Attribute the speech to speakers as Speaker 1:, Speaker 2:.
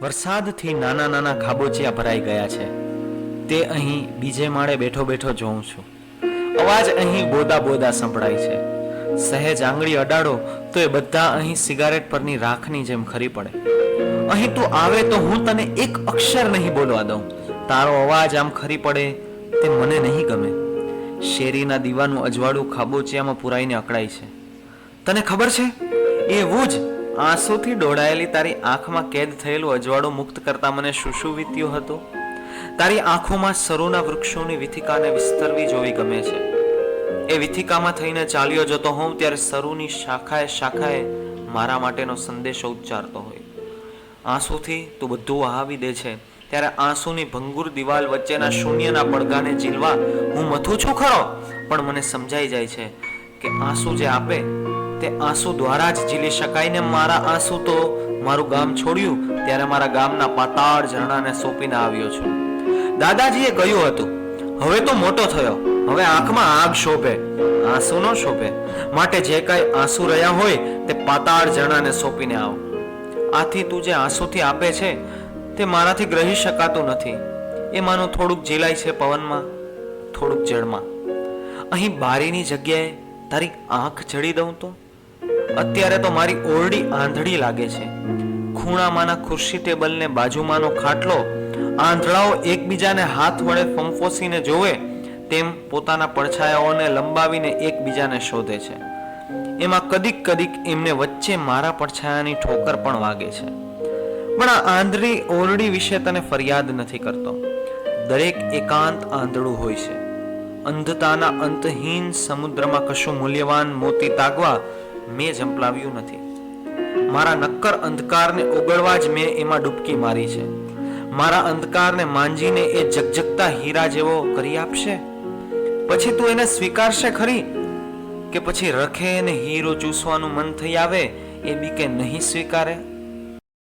Speaker 1: વરસાદથી નાના નાના ખાબોચિયા ભરાઈ ગયા છે. તે અહીં બીજે માળે બેઠો બેઠો જોઉં છું. અવાજ અહીં બોદા બોદા સંભળાય છે. સહેજ આંગળી અડાડો તો એ બધા અહીં સિગારેટ પરની રાખની જેમ ખરી પડે. અહીં તું આવે તો હું તને એક અક્ષર નહીં બોલવા દઉં. તારો અવાજ આમ ખરી પડે તે મને નહીં ગમે. શેરીના દીવાનું અજવાળું ખાબોચિયામાં પુરાઈને અકળાય છે. તને ખબર છે, એવું જ આંસુથી ડોળાયેલી તારી આંખમાં કેદ થયેલું અજવાળું મુક્ત કરતા મને શું વીત્યું હતું. તારી આંખોમાં સરુના વૃક્ષોની વિથિકાને વિસ્તરવી જોવી ગમે છે. એ વિથિકામાં થઈને ચાલ્યો જતો હોઉં ત્યારે સરુની શાખાએ શાખાએ મારા માટેનો સંદેશો ઉચ્ચારતો હોય. આંસુથી તું બધું વહાવી દે છે ત્યારે આંસુની ભંગુર દિવાલ વચ્ચેના શૂન્યના પડઘાને ઝીલવા હું મથું છું ખરો, પણ મને સમજાઈ જાય છે કે આંસુ જે આપે તે આંસુ દ્વારા જ ઝીલી શકાય ને મારા આંસુ તો મારું ગામ છોડ્યું ત્યારે મારા ગામના પાતાળ ઝરણાને સોંપીને આવ્યો છું. દાદાજીએ કહ્યું હતું, હવે તો મોટો થયો, હવે આંખમાં આગ શોભે, આંસુ ન શોભે, માટે જે કાંઈ આંસુ રહ્યા હોય તે પાતાળ ઝરણાને સોંપીને આવ. આથી તું જે આંસુથી આપે છે તે મારાથી ગ્રહી શકાતું નથી. એ માનું થોડુંક ઝીલાય છે પવનમાં, થોડુંક જળમાં. અહીં બારીની જગ્યાએ તારી આંખ જડી દઉં તો અત્યારે તો મારી ઓરડી આંધળી લાગે છે. ખૂણામાંના ખુરશી ટેબલને બાજુમાંનો ખાટલો આંધળાઓ એકબીજાને હાથ વડે ફંફોસીને જોવે તેમ પોતાના પડછાયાઓને લંબાવીને એકબીજાને શોધે છે. એમાં કદીક કદીક એમને વચ્ચે મારા પડછાયાની ઠોકર પણ વાગે છે. પણ આ આંધળી ઓરડી વિશે તને ફરિયાદ નથી કરતો. દરેક એકાંત આંધળું હોય છે. અંધતાના અંતહીન સમુદ્રમાં કશું મૂલ્યવાન મોતી તાગવા મેં ઝંપલાવ્યું નથી. મારા નક્કર અંધકારને ઓગળવા જ મેં એમાં ડૂબકી મારી છે. મારા અંધકારને માંજીને એ જગજગતા હીરા જેવો કરી આપશે. પછી તું એને સ્વીકારશે ખરી કે પછી રખે એને હીરો ચૂસવાનું મન થઈ આવે એ બી કે નહીં સ્વીકારે?